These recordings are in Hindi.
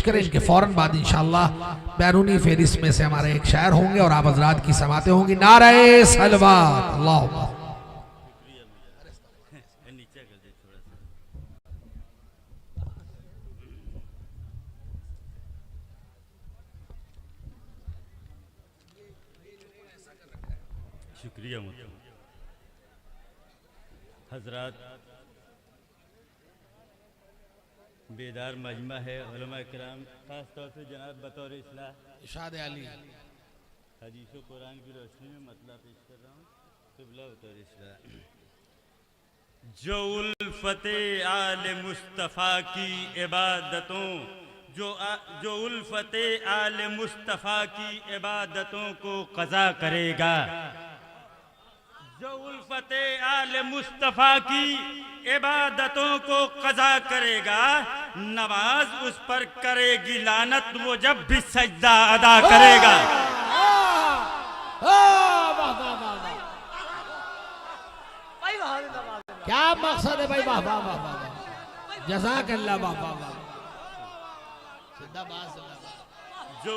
करें। इनके फौरन बाद इंशाअल्लाह बैरूनी फेरिस्त में से हमारे एक शायर होंगे और आप हजरात की समातें होंगी। नारे सलवात अल्लाह। शुक्रिया हजरात, बेदार मजमा है उलमा किराम, खास तौर से जनाब बतौर इस्लाह इरशाद अली हदीसो कुरान की रोशनी में मतलब पेश कर रहा हूँ। क़िबला बतौर इस्लाह, जो उल्फते आले मुस्तफ़ा की इबादतों जो उल्फते आले मुस्तफ़ा की इबादतों को क़ज़ा करेगा, जो उल्फते आले मुस्तफ़ा की इबादतों को क़ज़ा करेगा, नमाज उस पर करेगी लानत वो जब भी सजदा अदा करेगा। क्या मकसद है भाई? वाह वाह वाह वाह, जज़ाकल्लाह, वाह वाह वाह, जिंदाबाद जिंदाबाद। जो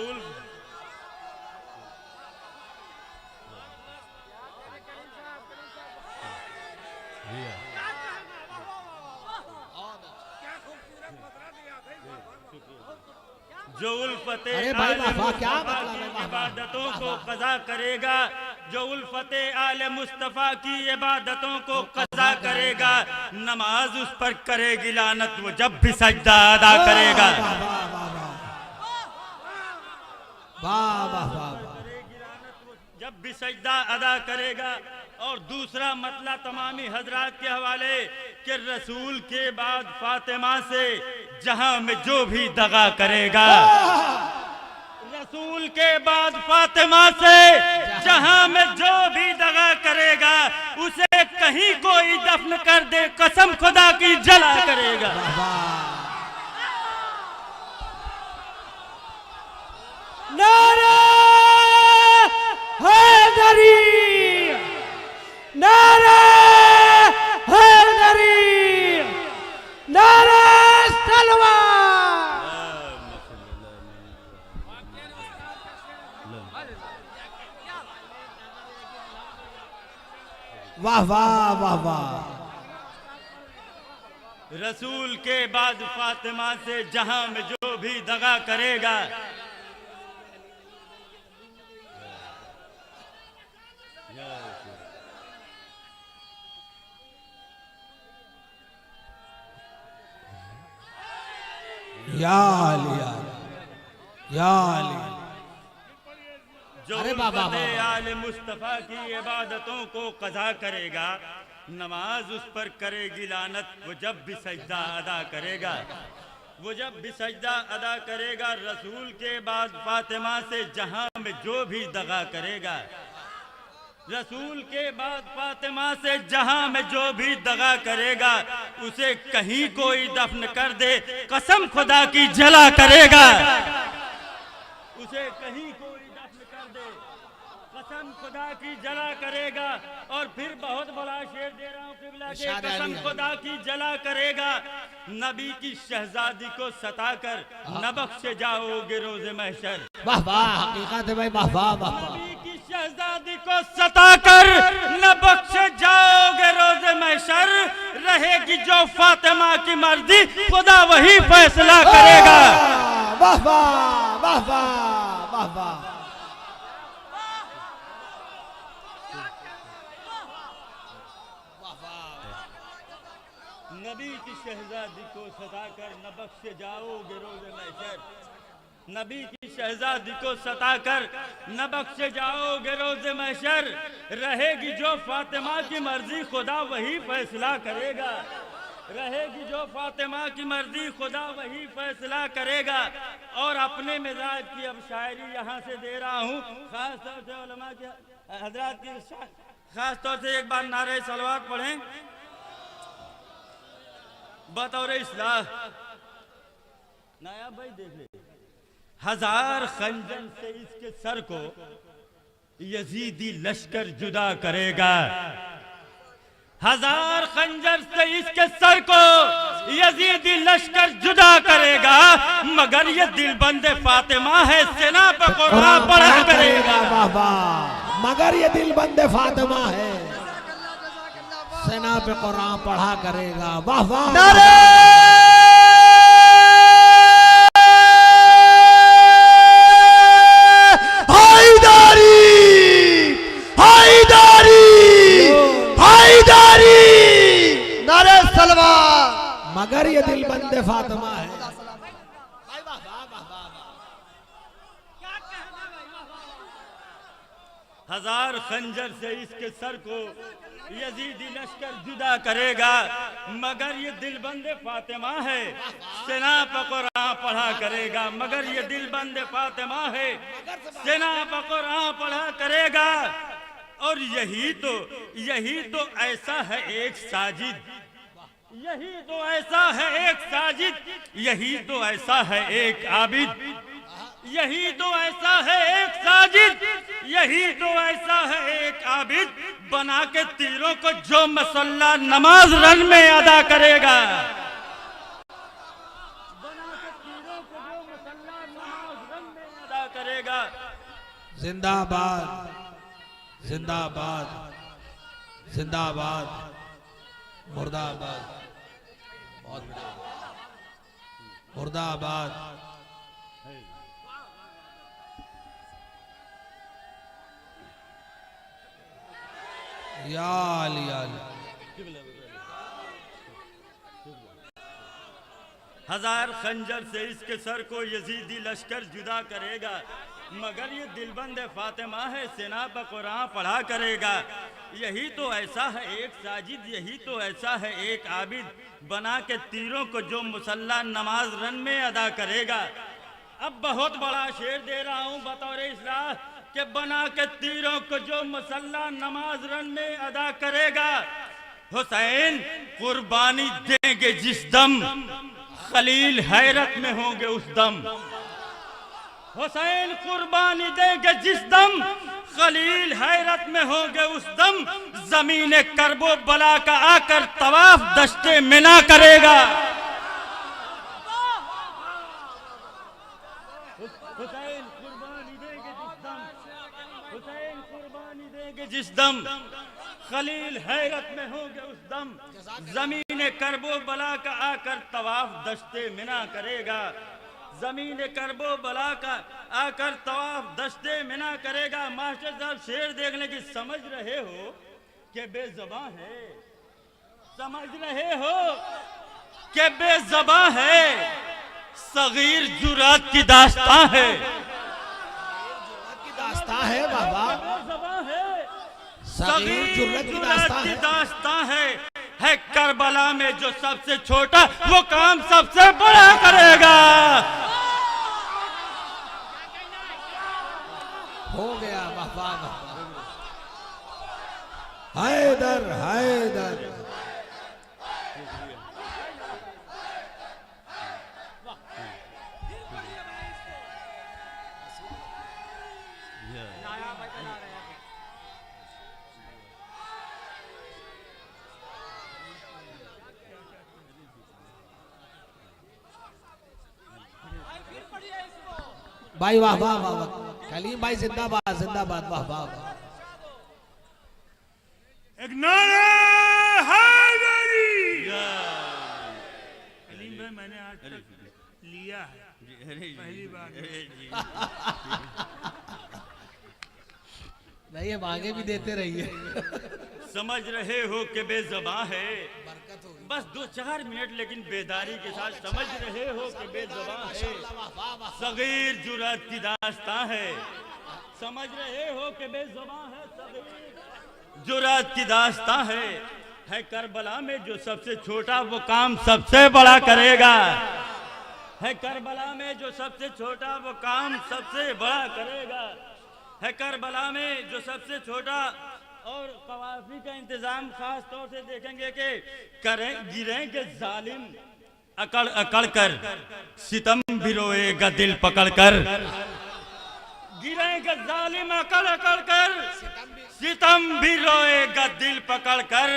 जो उल्फते इबादतों को क़ज़ा करेगा, जो उल्फते आले मुस्तफ़ा की इबादतों को क़ज़ा करेगा, नमाज उस पर करेगी लानत वो जब भी सजदा अदा करेगा। जब भी सजदा अदा करेगा। और दूसरा मतला तमामी हजरात के हवाले कि रसूल के बाद फातिमा से जहां में जो भी दगा करेगा, रसूल के बाद फातिमा से जहां में जो भी दगा करेगा, उसे कहीं कोई दफन कर दे कसम खुदा की जला करेगा। नारे हैदरी, नारे हैदरी, नारे तलवार। वाह वाह वाह वाह। रसूल के बाद फातिमा से जहां में जो भी दगा करेगा, या अली या अली। जो आले मुस्तफ़ा की इबादतों को क़ज़ा करेगा, नमाज उस पर करेगी लानत वो जब भी सजदा अदा करेगा, वो जब भी सजदा अदा करेगा। रसूल के बाद फातिमा से जहां में जो भी दगा करेगा, रसूल के बाद फातिमा से जहां में जो भी दगा करेगा, उसे कहीं कोई दफन कर दे कसम खुदा की जला करेगा। उसे कहीं कोई दफन कर दे कसम खुदा की जला करेगा। और फिर बहुत बड़ा शेर दे रहा हूँ क़िबला के, कसम खुदा की जला करेगा। नबी की शहजादी को सताकर न बख्शे जाओगे रोज़े महशर। वाह वाह, हकीकत है भाई, वाह वाह वाह। नबी की शहजादी को सताकर न बख्शे जाओगे रोज़े महशर, रहेगी जो फातिमा की मर्जी खुदा वही फैसला करेगा। वाह वाह वाह वाह वाह वाह। नबी की शहजादी को सताकर न बख्शे जाओगे रोज़े महशर, नबी की शहजादी को सताकर न बख्शे जाओगे रोज़े महशर, रहेगी जो फातिमा की मर्जी खुदा वही फैसला करेगा। रहेगी जो फातिमा की मर्जी खुदा वही फैसला करेगा। और अपने मिजाज की अब शायरी यहाँ से दे रहा हूँ, खास तौर से उलमा के हजरात की खास तौर से एक बार नारे सलवात पढ़ें बतौर इस्लाह। नायाब भाई देख ले, हजार खंजर से इसके सर को यजीदी लश्कर जुदा करेगा, हजार खंजर से इसके सर को यजीदी लश्कर जुदा करेगा, मगर ये दिल बंदे फातिमा है, सेना पर कुरान पढ़ा करेगा। बाबा मगर ये दिल बंदे फातिमा है, सेना पे कुरान पढ़ा करेगा। वाह वाह। नारे हैदरी हैदरी हैदरी, नारे सलवार। मगर ये दिल बंदे फातिमा है। हजार खंजर से इसके सर को यजीदी लश्कर जुदा करेगा, मगर ये दिल बंदे फातिमा है, सेना पर कुरान पढ़ा करेगा। मगर ये दिल बंदे फातिमा है, सेना पर कुरान पढ़ा करेगा। और यही तो ऐसा है एक साजिद, यही तो ऐसा है एक साजिद, यही तो ऐसा है एक आबिद, यही तो ऐसा है एक साजिद, यही तो ऐसा है एक आबिद, बना के तीरों को जो मसल्ला नमाज रन में अदा करेगा, बना के तीरों को जो मसल्ला नमाज रन में अदा करेगा। जिंदाबाद जिंदाबाद जिंदाबाद, मुर्दाबाद, बहुत बढ़िया, मुर्दाबाद। या अली अली। हजार खंजर से इसके सर को यजीदी लश्कर जुदा करेगा, मगर ये दिलबंद फातिमा है, सेना पर कुरान पढ़ा करेगा। यही तो ऐसा है एक साजिद, यही तो ऐसा है एक आबिद, बना के तीरों को जो मुसल्ला नमाज रन में अदा करेगा। अब बहुत बड़ा शेर दे रहा हूँ बतौर इस्लाह के बना के तीरों को जो मुसल्ला नमाज रन में अदा करेगा। हुसैन कुर्बानी देंगे जिस दम, खलील हैरत में होंगे उस दम। हुसैन कुर्बानी देंगे जिस दम, खलील हैरत में होंगे उस दम। जमीन करबो बला का आकर तवाफ दश्ते मिना करेगा। हुसैन कुर्बानी देंगे जिस दम, हुसैन कुर्बानी देंगे जिस दम, खलील हैरत में होंगे उस दम। जमीन करबो बला का आकर तवाफ दश्ते मिना करेगा। जमीन करबो बला का आकर तवाफ दश्ते मिना करेगा। मास्टर साहब शेर देखने की समझ रहे हो कि बेज़बां है, समझ रहे हो कि बेज़बां है, सगीर जुरात की दास्तां है, दास्तां है बाबा, बेज़बां है, सगीर जुरात की दास्तां है करबला में जो सबसे छोटा वो काम सबसे बड़ा करेगा। हो गया बाबा, हैदर हैदर। भाई वाह वाह वाह वाह, कलीम भाई जिंदाबाद जिंदाबाद, वाह वाह वाह। एक नारे हैदरी। कलीम भाई मैंने आज तक लिया है पहली बार। नहीं ये आगे भी देते रहिए। समझ रहे हो कि बेज़बां है, बस 2-4 मिनट लेकिन बेदारी के साथ समझ रहे हो कि बेज़बां है, सगीर जुरात की दास्तां है। समझ रहे हो कि बेज़बां है, सगीर जुरात की दास्तां है करबला में जो सबसे छोटा वो काम सबसे बड़ा करेगा। है करबला में जो सबसे छोटा वो काम सबसे बड़ा करेगा। है करबला में जो सबसे छोटा। और कवाफी का इंतजाम खास तौर से देखेंगे कि गिरेंगे जालिम अकड़ अकड़ कर, सितम भी रोएगा दिल पकड़ कर। गिरेंगे जालिम अकड़ अकड़ कर, सितम भी रोएगा दिल पकड़ कर।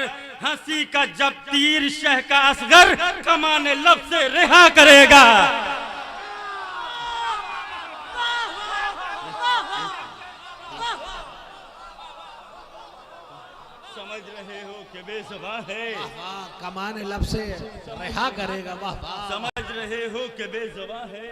हंसी का जब तीर शह का असगर कमाने लब से रिहा करेगा। समझ रहे हो कि बेज़ुबान है, कमाने लब से रिहा करेगा। वाह वाह। समझ रहे हो कि बेज़ुबान है,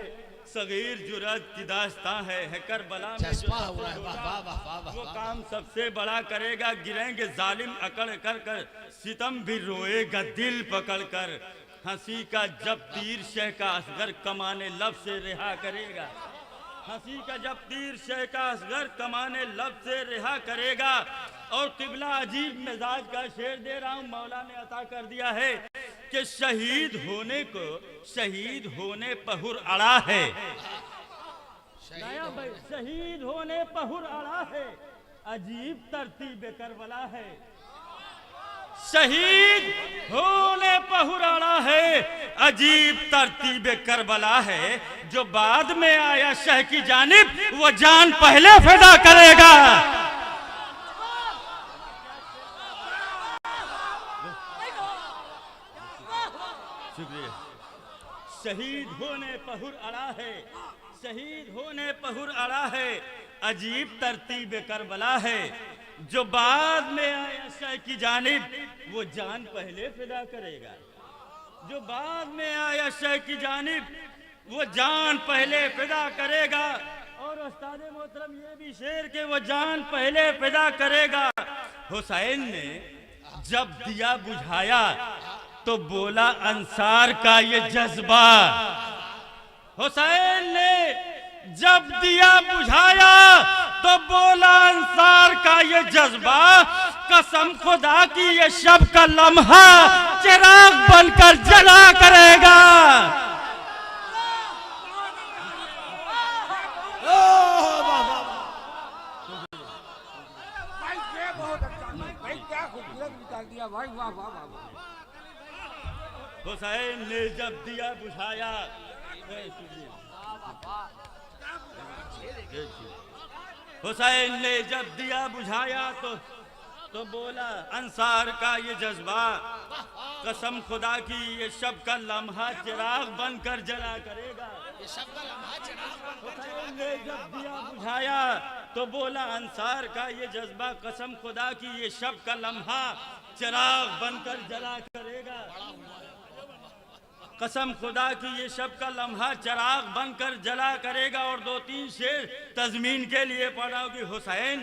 सगीर जुरत की दास्तां है करबला में चस्पा हुआ है। वाह वाह वाह वाह वाह। वो काम सबसे बड़ा करेगा। गिरेंगे जालिम अकड़ कर कर, सितम भी रोएगा दिल पकड़ कर। हंसी का जब तीर शह का असगर कमाने लब से रिहा करेगा। हंसी का जब तीर शह का असगर कमाने लब से रिहा करेगा। और किबला अजीब मिजाज का शेर दे रहा हूं, मौला ने अता कर दिया है कि शहीद होने को शहीद होने पहुर अड़ा है। शहीद होने पहुर अड़ा है, अजीब तरतीब करबला है। शहीद होने पहुर अड़ा है, अजीब तरतीब करबला है। जो बाद में आया शह की जानिब, वो जान पहले फिदा करेगा। शुक्रिया। शहीद होने पहुर अड़ा है, शहीद होने पहुर अड़ा है, अजीब तरतीब करबला है। जो बाद में आया शह की जानिब, वो जान पहले फिदा करेगा। जो बाद में आया शह की जानिब, वो जान पहले फिदा करेगा। और उस्ताद मोहतरम ये भी शेर के वो जान पहले फिदा करेगा। हुसैन ने जब दिया बुझाया तो बोला अंसार का ये जज्बा। हुसैन ने जब दिया बुझाया तो बोला अंसार का ये जज्बा। कसम खुदा की ये शब का लम्हा चिराग बनकर जला करेगा। हुसैन ने जब दिया बुझाया, हुसैन ने जब दिया बुझाया तो बोला अंसार का ये जज्बा। कसम खुदा की ये शब का लम्हा चिराग बनकर जला करेगा। हुसैन ने जब दिया बुझाया तो बोला अंसार का ये जज्बा। कसम खुदा की ये शब का लम्हा चिराग बनकर जला करेगा। कसम खुदा की ये शब का लम्हा चिराग बनकर जला करेगा। और दो तीन शेर तज़मीन के लिए पढ़ा कि हुसैन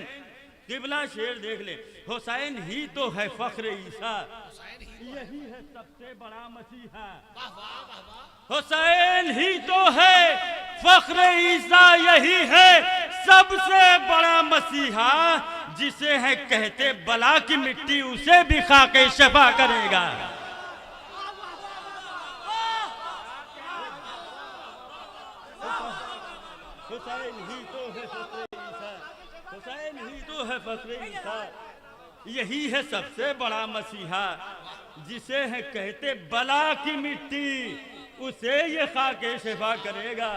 किबला शेर देख ले। हुसैन ही तो है फख्र ईसा, यही है सबसे बड़ा मसीहा। हुसैन ही तो है फख्र ईसा, यही है सबसे बड़ा मसीहा। जिसे है कहते बला की मिट्टी, उसे भी खाके शफा करेगा। हुसैन ही तो है फख्र ईसा, हुसैन ही तो है फख्र ईसा, यही है सबसे बड़ा मसीहा। जिसे है कहते बला की मिट्टी, उसे ये खाके शफा करेगा।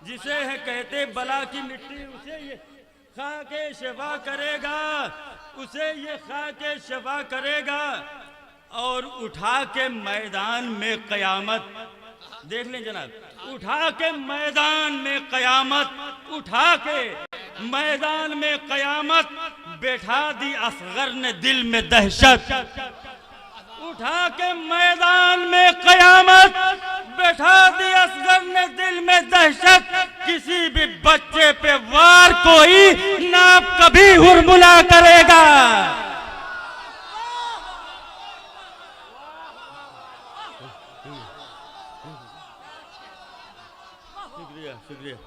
जिसे है कहते बला की मिट्टी, उसे ये खाके शफा करेगा। उसे ये खाके शफा करेगा। और उठा के मैदान में कयामत, देख लें जनाब, उठा के मैदान में कयामत, उठा के मैदान में कयामत बैठा दी असगर ने दिल में दहशत। उठा के मैदान में कयामत बैठा दी असगर ने दिल में दहशत। किसी भी बच्चे पे वार कोई ना कभी हुरमुला करेगा। शुक्रिया शुक्रिया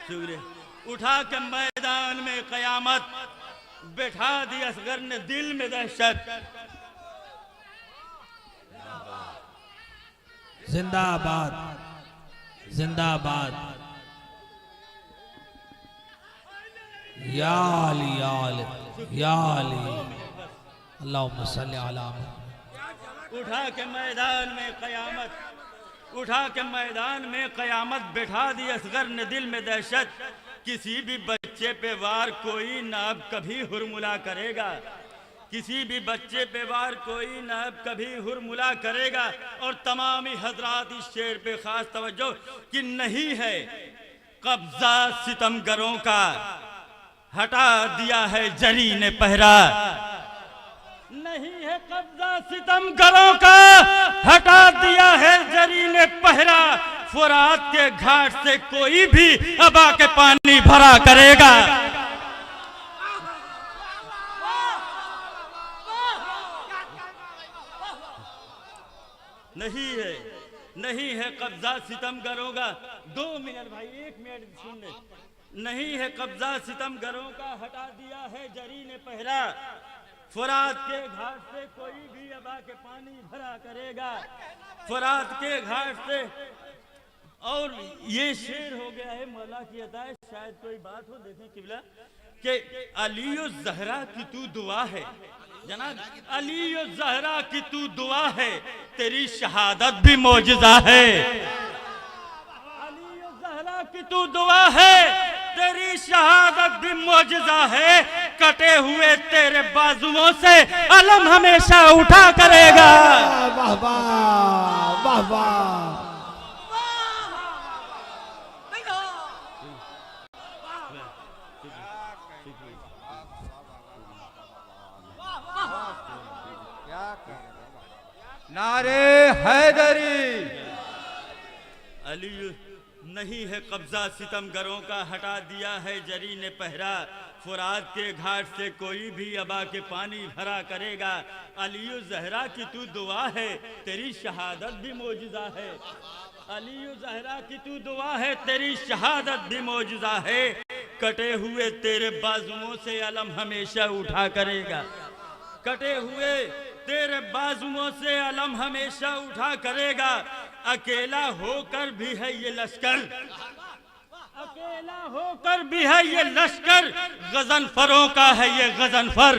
शुक्रिया। उठा के मैदान में कयामत बैठा दी असगर ने दिल में दहशत। जिंदाबाद जिंदाबाद। या अली या अली या अली, अल्लाहुम्मा सल्ली अला। उठा के मैदान में कयामत, उठा के मैदान में कयामत बैठा दी असगर ने दिल में दहशत। किसी भी बच्चे पे वार कोई ना अब कभी हुरमुला करेगा। किसी भी बच्चे पे वार कोई नायब कभी हुरमुला करेगा। और तमामी हजरात इस शेर पे खास तवज्जो कि नहीं है कब्जा सितमगरों का, हटा दिया है जरी ने पहरा। नहीं है कब्जा सितमगरों का, हटा दिया है जरी ने पहरा। फुरात के घाट से कोई भी अबा के पानी भरा करेगा। नहीं है कब्जा सितमगरों का। 2 मिनट भाई, 1 मिनट सुन ले। नहीं है कब्जा सितमगरों का, हटा दिया है जरी ने पहरा। फुरात के घाट से कोई भी अबा के पानी भरा करेगा। फुरात के घाट से। और ये शेर हो गया है मौला की अता है, शायद कोई बात हो। देखें किबला कि अली ज़हरा की तू दुआ है जनाब, अली ज़हरा की तू दुआ है, तेरी शहादत भी मौजज़ा है। अली ज़हरा की तू दुआ है, तेरी शहादत भी मौजज़ा है। कटे हुए तेरे बाजुओं से अलम हमेशा उठा करेगा। वाह वाह वाह वाह। नारे हैदरी। अली नहीं है कब्जा सितमगरों का, हटा दिया है जरी ने पहरा। फुरात के घाट से कोई भी अबा के पानी भरा करेगा। अली ज़हरा की तू दुआ है, तेरी शहादत भी मौजज़ा है। अली ज़हरा की तू दुआ है, तेरी शहादत भी मौजज़ा है। कटे हुए तेरे बाजुओं से अलम हमेशा उठा करेगा। कटे हुए तेरे बाजुओं से अलम हमेशा उठा करेगा। अकेला होकर भी है ये लश्कर, अकेला होकर भी है ये लश्कर, गजनफरों का है ये गजनफर।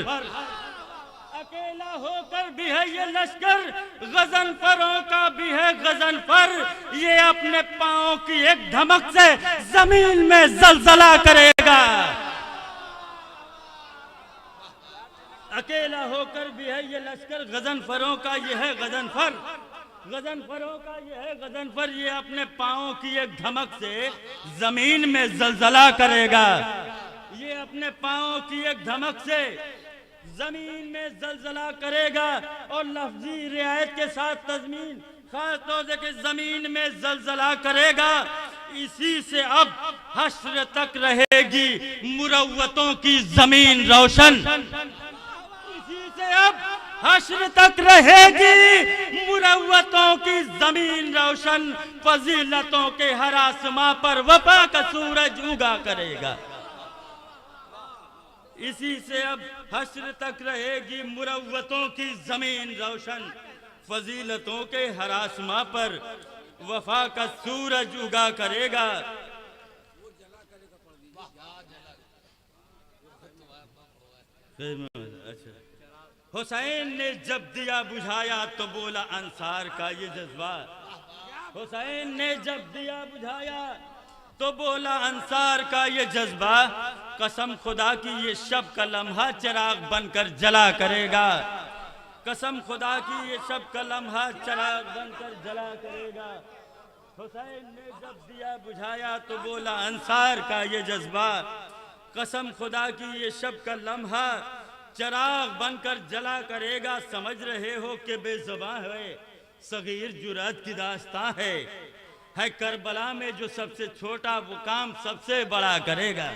अकेला होकर भी है ये लश्कर, गजनफरों का भी है गजनफर। ये अपने पांव की एक धमक से जमीन में जलजला करेगा। अकेला होकर भी है ये लश्कर, गजनफरों का ये है गजनफर। गजनफरों का ये है गजनफर। ये अपने पांव की एक धमक से जमीन में जलजला करेगा। ये अपने पांव की एक धमक से जमीन में जलजला करेगा। और लफ्जी रियायत के साथ तज़मीन खास तौर से कि जमीन में जलजला करेगा। इसी से अब हश्र तक रहेगी मुरव्वतों की जमीन रोशन। से अब हश्र तक रहेगी मुरव्वतों की जमीन रोशन। फजीलतों के हर आसमां पर वफा का सूरज उगा करेगा। इसी से अब हश्र तक रहेगी मुरव्वतों की जमीन रोशन। फजीलतों के हर आसमां पर वफा का सूरज उगा करेगा। अच्छा, हुसैन ने जब दिया बुझाया तो बोला अंसार का ये जज्बा। हुसैन ने जब दिया बुझाया तो बोला अंसार का ये जज्बा। कसम खुदा की ये शब का लम्हा चिराग बनकर जला करेगा। कसम खुदा की ये शब का लम्हा चिराग बनकर जला करेगा। हुसैन ने जब दिया बुझाया तो बोला अंसार का ये जज्बा। कसम खुदा की ये शब का लम्हा चिराग बनकर जला करेगा। समझ रहे हो कि बेज़ुबान है, सगीर जुरात की दास्तां है करबला में जो सबसे छोटा वो काम सबसे बड़ा करेगा।